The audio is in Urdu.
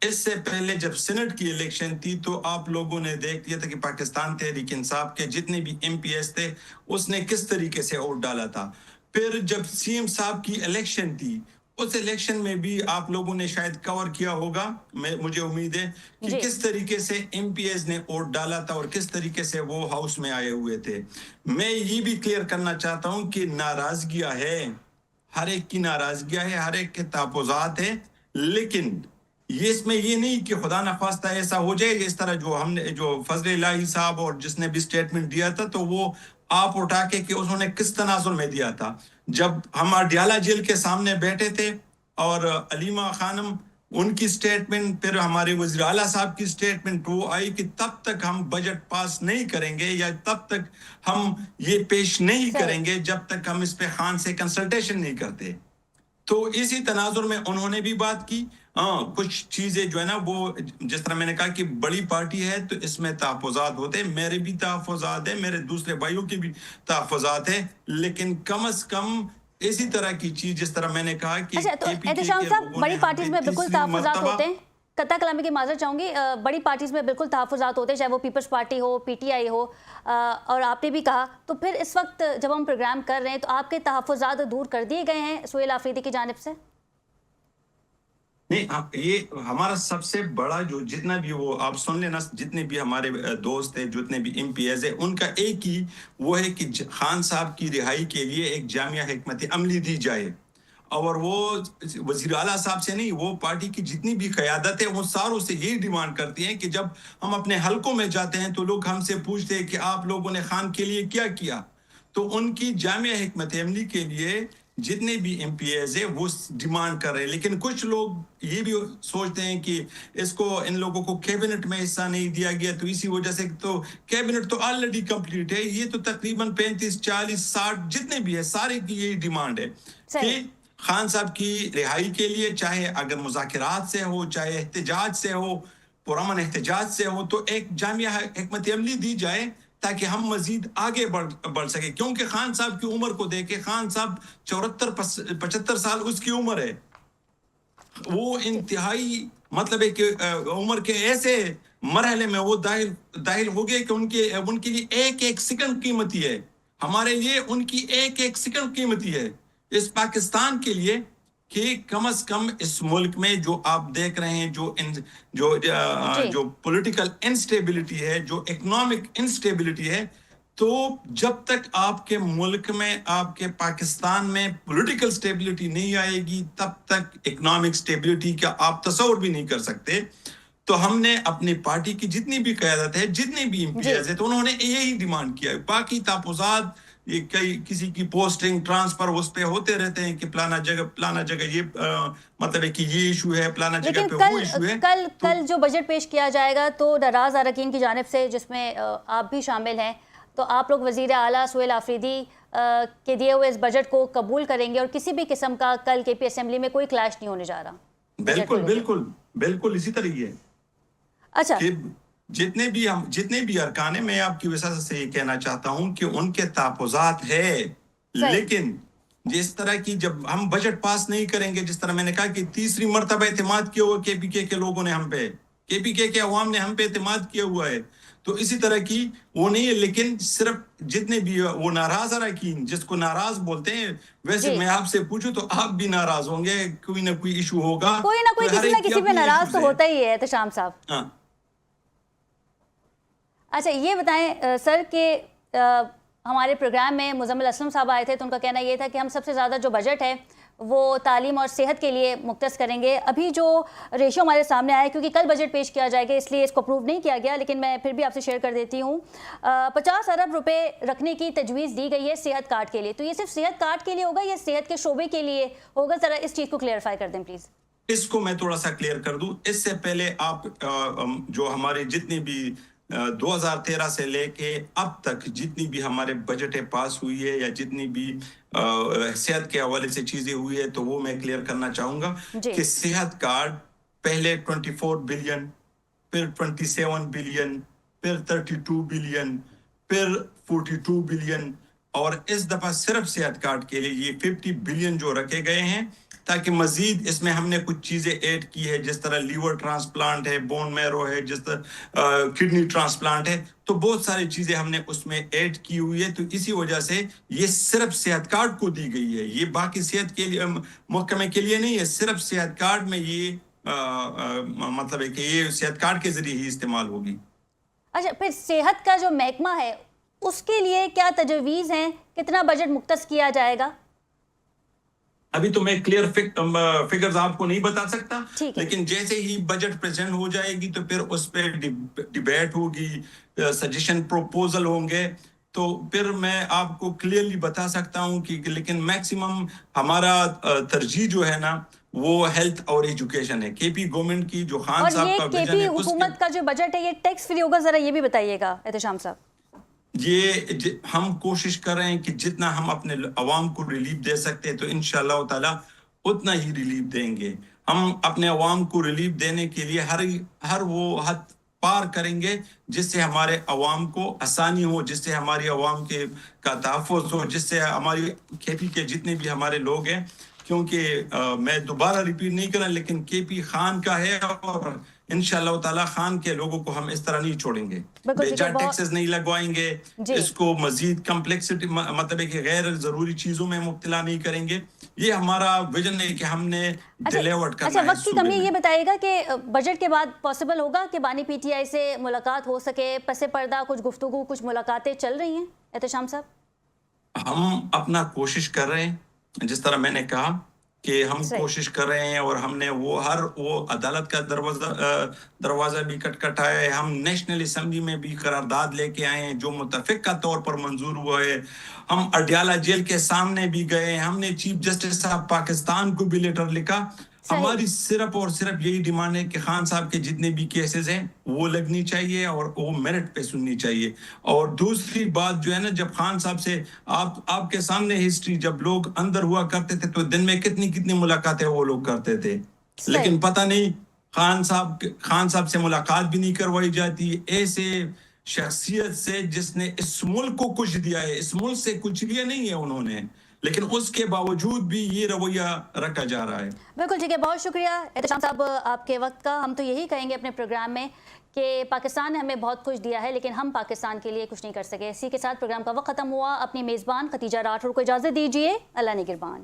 اس سے پہلے جب سینٹ کی الیکشن تھی تو آپ لوگوں نے دیکھ لیا تھا کہ پاکستان تحریک انصاف کے جتنے بھی ایم پی ایس تھے اس نے کس طریقے سے ووٹ ڈالا تھا. پھر جب سی ایم صاحب کی الیکشن تھی اس الیکشن میں بھی آپ لوگوں نے شاید کور کیا ہوگا, مجھے امید ہے کہ کس طریقے سے ایم پی ایس نے ووٹ ڈالا تھا اور کس طریقے سے وہ ہاؤس میں آئے ہوئے تھے. میں یہ بھی کلیئر کرنا چاہتا ہوں کہ ناراضگیاں ہے, ہر ایک کی ناراضگیاں ہے, ہر ایک کے تحفظات ہیں, لیکن یہ اس میں یہ نہیں کہ خدا نخواستہ ایسا ہو جائے اس طرح جو ہم نے جو فضل الہی صاحب اور جس نے بھی سٹیٹمنٹ دیا تھا تو وہ آپ اٹھا کے کہ انہوں نے کس تناظر میں دیا تھا. جب ہم اڈیالہ جیل کے سامنے بیٹھے تھے اور علیمہ خانم ان کی سٹیٹمنٹ, پھر ہمارے وزیر اعلیٰ صاحب کی سٹیٹمنٹ وہ آئی کہ تب تک ہم بجٹ پاس نہیں کریں گے یا تب تک ہم یہ پیش نہیں کریں گے جب تک ہم اس پہ خان سے کنسلٹیشن نہیں کرتے. تو اسی تناظر میں انہوں نے بھی بات کی. کچھ چیزیں جو ہے نا وہ جس طرح میں نے کہا کہ بڑی پارٹی ہے تو اس میں تحفظات ہوتے ہیں, میرے بھی تحفظات ہیں, میرے دوسرے بھائیوں کے بھی تحفظات ہیں, لیکن کم از کم اسی طرح کی چیز جس طرح میں نے کہا کہ احتشام صاحب بڑی پارٹیز میں بالکل تحفظات ہوتے ہیں, قطع کلامی کی معذرت چاہوں گی, بڑی پارٹیز میں بالکل تحفظات ہوتے ہیں چاہے وہ پیپلز پارٹی ہو, پی ٹی آئی ہو, اور آپ نے بھی کہا تو پھر اس وقت جب ہم پروگرام کر رہے ہیں تو آپ کے تحفظات دور کر دیے گئے ہیں سہیل آفریدی کی جانب سے؟ نہیں, یہ ہمارا سب سے بڑا جو جتنا بھی وہ آپ سن لینا جتنے بھی ہمارے دوست ہیں جتنے بھی ایم پی ایز ہیں ان کا ایک ہی وہ ہے کہ خان صاحب کی رہائی کے لیے ایک جامع حکمت عملی دی جائے. اور وہ وزیر اعلیٰ صاحب سے نہیں, وہ پارٹی کی جتنی بھی قیادت ہے وہ ساروں سے یہی ڈیمانڈ کرتی ہیں کہ جب ہم اپنے حلقوں میں جاتے ہیں تو لوگ ہم سے پوچھتے ہیں کہ آپ لوگوں نے خان کے لیے کیا کیا. تو ان کی جامع حکمت عملی کے لیے جتنے بھی ایم پی ایز ہیں وہ ڈیمانڈ کر رہے ہیں, لیکن کچھ لوگ یہ بھی سوچتے ہیں کہ اس کو ان لوگوں کو کیبنٹ میں حصہ نہیں دیا گیا تو اسی وجہ سے, تو کیبنٹ تو آلریڈی کمپلیٹ ہے, یہ تو تقریباً 35 40 60 جتنے بھی ہے سارے کی یہی ڈیمانڈ ہے کہ خان صاحب کی رہائی کے لیے چاہے اگر مذاکرات سے ہو چاہے احتجاج سے ہو, پرامن احتجاج سے ہو, تو ایک جامع حکمت عملی دی جائے تاکہ ہم مزید آگے بڑھ سکے. کیونکہ خان صاحب کی عمر کو دیکھے, خان صاحب 74-75 سال اس کی عمر ہے, وہ انتہائی مطلب ہے کہ عمر کے ایسے مرحلے میں وہ داخل ہو گئے کہ ان کے لیے ایک ایک سیکنڈ قیمتی ہے, ہمارے لیے ان کی ایک ایک سیکنڈ قیمتی ہے اس پاکستان کے لیے کہ کم از کم اس ملک میں جو آپ دیکھ رہے ہیں جو پولیٹیکل انسٹیبلٹی ہے, جو اکنامک انسٹیبلٹی ہے, تو جب تک آپ کے ملک میں آپ کے پاکستان میں پولیٹیکل سٹیبلٹی نہیں آئے گی تب تک اکنامک سٹیبلٹی کا آپ تصور بھی نہیں کر سکتے. تو ہم نے اپنی پارٹی کی جتنی بھی قیادت ہے جتنے بھی امتیاز ہے تو انہوں نے یہی ڈیمانڈ کیا ہے. باقی تحفظات کسی کی پوسٹنگ ٹرانسفر اس پہ ہوتے رہتے ہیں کہ پلانا جگہ یہ مطلب ہے کہ یہ ایشو ہے, پلانا جگہ پہ وہ ایشو ہے. کل جو بجٹ پیش کیا جائے گا تو ناراض اراکین کی جانب سے جس میں آپ بھی شامل ہیں, تو آپ لوگ وزیر اعلیٰ سہیل آفریدی کے دیے ہوئے اس بجٹ کو قبول کریں گے اور کسی بھی قسم کا کل کے پی اسمبلی میں کوئی کلیش نہیں ہونے جا رہا؟ بالکل اسی طرح ہی ہے. اچھا, جتنے بھی ارکان ہیں, میں آپ کی وجہ سے یہ کہنا چاہتا ہوں کہ ان کے تحفظات ہے, لیکن جس طرح کی جب ہم بجٹ پاس نہیں کریں گے, جس طرح میں نے کہا کہ تیسری مرتبہ اعتماد کیا ہوا کے پی کے لوگوں نے ہم پہ, کے پی کے عوام نے ہم پہ اعتماد کیا ہوا ہے, تو اسی طرح کی وہ نہیں ہے. لیکن صرف جتنے بھی وہ ناراض اراکین جس کو ناراض بولتے ہیں, ویسے میں آپ سے پوچھوں تو آپ بھی ناراض ہوں گے, کوئی نہ کوئی ایشو ہوگا, کوئی نہ کوئی کسی نہ کسی پہ ناراض تو ہوتا ہی ہے. احتشام صاحب اچھا یہ بتائیں سر کہ ہمارے پروگرام میں مزمل اسلم صاحب آئے تھے تو ان کا کہنا یہ تھا کہ ہم سب سے زیادہ جو بجٹ ہے وہ تعلیم اور صحت کے لیے مختص کریں گے. ابھی جو ریشو ہمارے سامنے آیا ہے, کیونکہ کل بجٹ پیش کیا جائے گا اس لیے اس کو اپروو نہیں کیا گیا, لیکن میں پھر بھی آپ سے شیئر کر دیتی ہوں, 50 ارب روپے رکھنے کی تجویز دی گئی ہے صحت کارڈ کے لیے. تو یہ صرف صحت کارڈ کے لیے ہوگا یا صحت کے شعبے کے لیے ہوگا؟ ذرا اس چیز کو کلیئرفائی کر دیں پلیز. اس کو میں تھوڑا سا کلیئر کر دوں. اس سے پہلے آپ جو ہمارے جتنے بھی 2013 سے لے کے اب تک جتنی بھی ہمارے بجٹیں پاس ہوئی ہے یا جتنی بھی صحت کے حوالے سے چیزیں ہوئی ہے تو وہ میں کلیئر کرنا چاہوں گا کہ صحت کارڈ پہلے 24 بلین, پھر 27 بلین, پھر 32 بلین, پھر 42 بلین, اور اس دفعہ صرف صحت کارڈ کے لیے یہ 50 بلین جو رکھے گئے ہیں تاکہ مزید اس میں ہم نے کچھ چیزیں ایڈ کی ہے، جس طرح لیور ٹرانسپلانٹ ہے، بون میرو ہے، جس طرح کڈنی ٹرانسپلانٹ ہے، تو بہت ساری چیزیں ہم نے اس میں ایڈ کی ہوئی ہے. تو اسی وجہ سے یہ صرف صحت کارڈ کو دی گئی ہے، یہ باقی صحت کے لیے محکمے کے لیے نہیں ہے، صرف صحت کارڈ میں یہ مطلب ہے کہ یہ صحت کارڈ کے ذریعے ہی استعمال ہوگی. اچھا، پھر صحت کا جو محکمہ ہے اس کے لیے کیا تجویز ہیں، کتنا بجٹ مختص کیا جائے گا؟ ابھی تو میں کلیئر فگرز آپ کو نہیں بتا سکتا، ٹھیک ہے. لیکن جیسے ہی بجٹ پریزنٹ ہو جائے گی تو پھر اس پہ ڈیبیٹ ہوگی، سجیشن پروپوزل ہوں گے، تو پھر میں آپ کو کلیئرلی بتا سکتا ہوں کہ لیکن میکسیمم ہمارا ترجیح جو ہے نا وہ ہیلتھ اور ایجوکیشن ہے. کے پی گورنمنٹ کی جو خان صاحب کا اور یہ کے ویژن پی ہے حکومت کا جو بجٹ ہے یہ ٹیکس فری ہوگا، ذرا یہ بھی بتائیے گا احتشام صاحب. یہ ہم کوشش کر رہے ہیں کہ جتنا ہم اپنے عوام کو ریلیف دے سکتے ہیں تو انشاءاللہ تعالی اتنا ہی ریلیف دیں گے. ہم اپنے عوام کو ریلیف دینے کے لیے ہر وہ حد پار کریں گے جس سے ہمارے عوام کو آسانی ہو، جس سے ہماری عوام کا تحفظ ہو، جس سے ہماری کھیتی کے جتنے بھی ہمارے لوگ ہیں، کیونکہ میں دوبارہ ریپیٹ نہیں کرنا، لیکن کے پی خان کا ہے اور انشاءاللہ تعالی خان کے لوگوں کو ہم اس طرح نہیں چھوڑیں گے، بیجا ٹیکسز نہیں لگوائیں گے، اس کو مزید کمپلیکسٹی مطلب ہے کہ غیر ضروری چیزوں میں مبتلا نہیں کریں گے. یہ ہمارا ویژن ہے کہ ہم نے ڈیلیورڈ کرنا ہے. وقت کی کمی یہ بتائیے گا کہ بجٹ کے بعد پاسبل ہوگا کہ بانی پی ٹی آئی سے ملاقات ہو سکے؟ پس پردہ کچھ گفتگو، کچھ ملاقاتیں چل رہی ہیں احتشام صاحب؟ ہم اپنا کوشش کر رہے ہیں، جس طرح میں نے کہا کہ ہم کوشش کر رہے ہیں، اور ہم نے وہ عدالت کا دروازہ بھی کھٹکھٹایا ہے. ہم نیشنل اسمبلی میں بھی قرارداد لے کے آئے ہیں جو متفقہ طور پر منظور ہوا ہے. ہم اڈیالہ جیل کے سامنے بھی گئے، ہم نے چیف جسٹس صاحب پاکستان کو بھی لیٹر لکھا. ہماری صرف اور صرف یہی ڈیمانڈ ہے کہ خان صاحب کے جتنے بھی کیسز ہیں وہ لگنی چاہیے اور وہ میرٹ پہ سننی چاہیے. اور دوسری بات جو ہے نا، جب خان صاحب سے آپ کے سامنے ہسٹری، جب لوگ اندر ہوا کرتے تھے تو دن میں کتنی ملاقاتیں وہ لوگ کرتے تھے، لیکن پتہ نہیں خان صاحب سے ملاقات بھی نہیں کروائی جاتی. ایسے شخصیت سے جس نے اس ملک کو کچھ دیا ہے، اس ملک سے کچھ لیا نہیں ہے انہوں نے، لیکن اس کے باوجود بھی یہ رویہ رکھا جا رہا ہے. بالکل ٹھیک ہے، بہت شکریہ احتشام صاحب آپ کے وقت کا. ہم تو یہی کہیں گے اپنے پروگرام میں کہ پاکستان نے ہمیں بہت کچھ دیا ہے لیکن ہم پاکستان کے لیے کچھ نہیں کر سکے. اسی کے ساتھ پروگرام کا وقت ختم ہوا. اپنی میزبان ختیجہ راٹھور کو اجازت دیجیے. اللہ نگہبان.